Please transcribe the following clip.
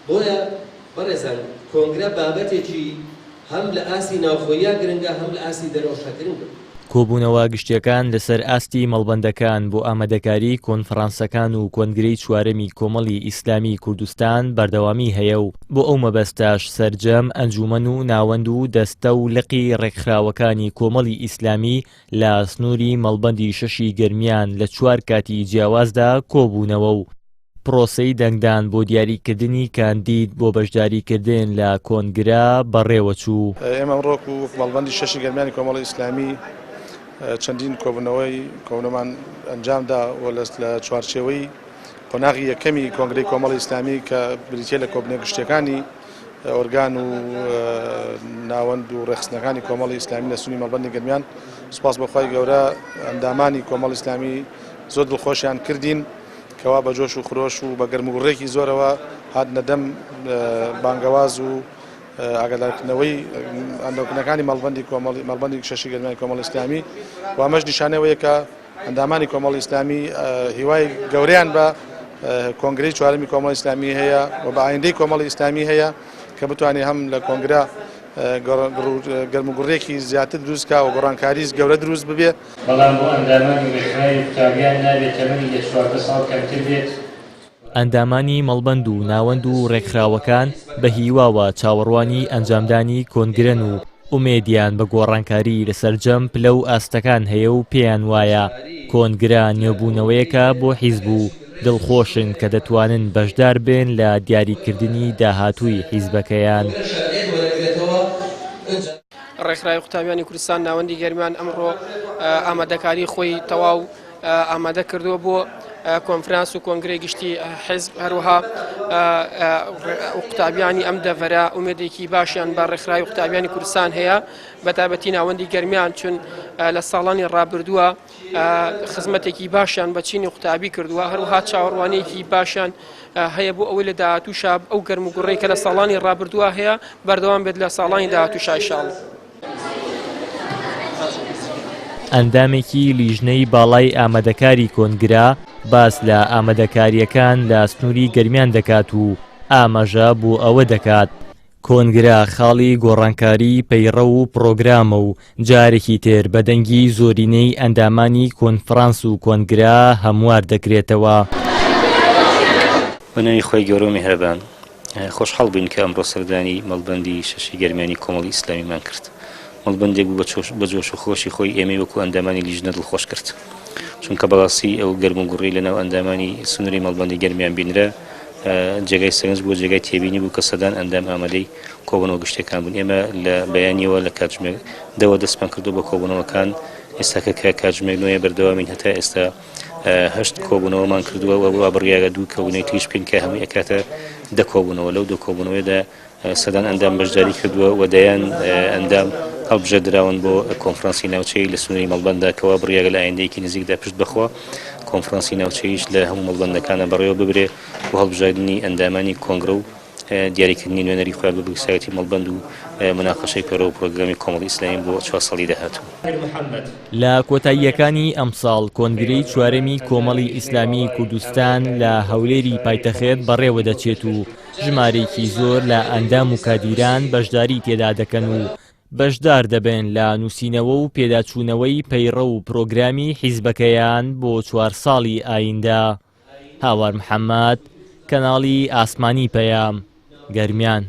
بۆیە بەڕێزان کۆنگرە بابەتێکی هەم لە ئاسی ناوخۆییە گرنگە هەم لە ئاسی دەرەوشە گرنگە. کۆبوونەوە گشتیەکان لەسەر ئاستی مەڵبەندەکان بۆ ئامادەکاری کۆنفرانسەکان و کۆنگرەی چوارەمی کۆمەڵی ئیسلامی کوردستان بەردەوامی هەیە و بۆ ئەو مەبەستاش سەرجەم ئەنجومەن و ناوەند و دەستە و لقی ڕێکخراوەکانی کۆمەڵی ئیسلامی لە سنوری مەڵبەندی شەشی گەرمیان لە 4 کاتی جیاوازدا کۆبوونەوە و پرۆسەی دەنگدان بۆ دیاریکردنی کاندید بۆ بەشداریکردن لە کۆنگرە بەڕێوەچوو. ئێمە ڕۆک و مەڵبەندی شەشی گەرمیانی کۆمەڵی ئیسلامی چەندین کۆبوونەوەی ئەنجامدا و لە چوارچێوەی قۆناغی یەکەمی کۆنگرەی کۆمەڵی ئیسلامی کە بریتیە لە کۆبوونەوەی گشتیەکانی ئۆرگان و ناوەند و ڕێخستنەکانی کۆمەڵی ئیسلامی لە سنووری مەڵبەندی گەرمیان سوپاس بەخوای گەورە ئەندامانی کۆمەڵی ئیسلامی زۆر دڵخۆشیان کردین کەوا بە جۆش و خرۆش و بە گەرموگوڕێکی زۆرەوە هات نەدەم بانگەواز و ئاگادارکردنەوەی ئەندۆکنەکانی مەڵبەندی شەشی گەرمیانی کۆمەڵی ئیسلامی و ئەمەش نیشانەوەیە کە ئەندامانی کۆمەڵی ئیسلامی هیوای گەورەیان بە کۆنگرەی چوارەمی کۆمەڵی ئیسلامی هەیە و بە ئایندەی کۆمەڵی ئیسلامی هەیە کە بتوانێت هەم لە کۆنگرە گەرموگوڕێکی زیاتر دروستکە و گۆڕانکاریز گەورە دروست ببێت. بەڵام بۆ ئەندامانی ڕێکخراوی قوتابیان نابێت تەمەنی لە 14 ساڵ کەمتر بێت. ئەندامانی مەڵبەند و ناوەند و ڕێکخراوەکان بە هیواوە چاوەڕوانی ئەنجامدانی کۆنگرەن و ئومێدیان بە گۆڕانکاری لەسەرجەم پلە و ئاستەکان هەیە و پێیان وایە کۆنگرە نێبوونەوەیەکە بۆ حیزب و دڵخۆشن کە دەتوانن بەشدار بێن لە دیاریکردنی داهاتووی حیزبەکەیان. ڕێکخراوی قوتابیانی کوردستان ناوەندی گەرمیان ئەمڕۆ ئامادەکاری خۆی تەواو ئامادە کردووە بۆ کۆنفرانس و کۆنگرەی گشتی حیزب هەروەها قوتابیانی ئەم دەڤەرە ئومێدێکی باشیان بە ڕێکخراوی قوتابیانی کوردستان هەیە بەتایبەتی ناوەندی گەرمیان چون لە ساڵانی ڕابردووە خزمەتێکی باشیان بە چینی قوتابی کردووە هەروەها چاوەڕوانەیەکی باشیان هەیە بۆ ئەوەی لە داهاتووشا ئەو گەرموگوڕەی کە لە ساڵانی ڕابردووە هەیە بەردەوام بێت لە ساڵانی داهاتووشا ئینشاڵڵا. ئەندامێکی لیژنەی باڵای ئامادەکاری کۆنگرە باس لە ئامادەکاریەکان لە سنووری گەرمیان دەکات و ئاماژە بۆ ئەوە دەکات کۆنگرە خاڵی گۆڕانکاری پەیڕە و پرۆگرامە و جارێکی تر بەدەنگی زۆرینەی ئەندامانی کۆنفرانس و کۆنگرە هەموار دەکرێتەوە. بەناوی خۆی گەورە و میهرەبان خۆشحاڵ بووین کە ئەمڕۆ سەردانی مەڵبەندی شەشی گەرمیانی کۆمەڵی ئیسلامیمان کرد. مەڵبەندێک بوو بە جۆش و خۆشی خۆی ئێمەی وەکو ئەندامانی لیژنە دڵخۆش کرد چونکە بەڕاستی ئەو گەرموگوڕی لەناو ئەندامانی سنوری مەڵبەندی گەرمیان بینرە جێگای سەرنج بوو جێگای تێبینی بوو کە سەدان ئەندام ئامادەی کۆبوونەوە گشتەکان بوون. ئێمە لە بەیانیەوە لە کاتژمێر دەوە دەستمان کردو بە کۆبوونەوەکان ئێستاکە کە کاتژمێر نوێ بەردەوامین هەتا ئێستا 8 کۆبوونەوەمان کردووە و بۆ بڕیاگە دوو کەونەی تویش بکەین کە هەمووی ئەکاتە 10 کۆبوونەوە لەو 2 کۆبوونەوەیدا سەدان ئەندام بەشداری کردووە و دەیان ئەندام هەڵبژە دراون بۆ کۆنفرانسی ناوچەی لە سنووری مەڵبەنددا کەوا بڕیاگە لە ئایندەیەکی نزیکدا پشت بخوا کۆنفرانسی ناوچەیش لە هەموو مەڵبەندەکانە بەڕێوە ببرێ بۆ هەڵبژاردننی ئەندامانی کۆنگرە و دیاریکردنی نوێنەری خۆیان بە بکسایەتی مەڵبەند و مناقەشەی پەرۆ و پرۆگرامی کۆمەڵی ئیسلامی بۆ 4 ساڵی داهاتوو. لە کۆتاییەکانی ئەمساڵ کۆنگرەی چوارەمی کۆمەڵی ئیسلامی کوردستان لە هەولێری پایتەخت بەڕێوە دەچێت و ژمارەیەکی زۆر لە ئەندام و کادیران بەشداری تێدا دەکەن و بەشدار دەبێن لە نووسینەوە و پێداچوونەوەی پەیڕە و پرۆگرامی حیزبەکەیان بۆ 4 ساڵی ئایندا. هاوار محەممەد، کەناڵی ئاسمانی پەیام، گەرمیان.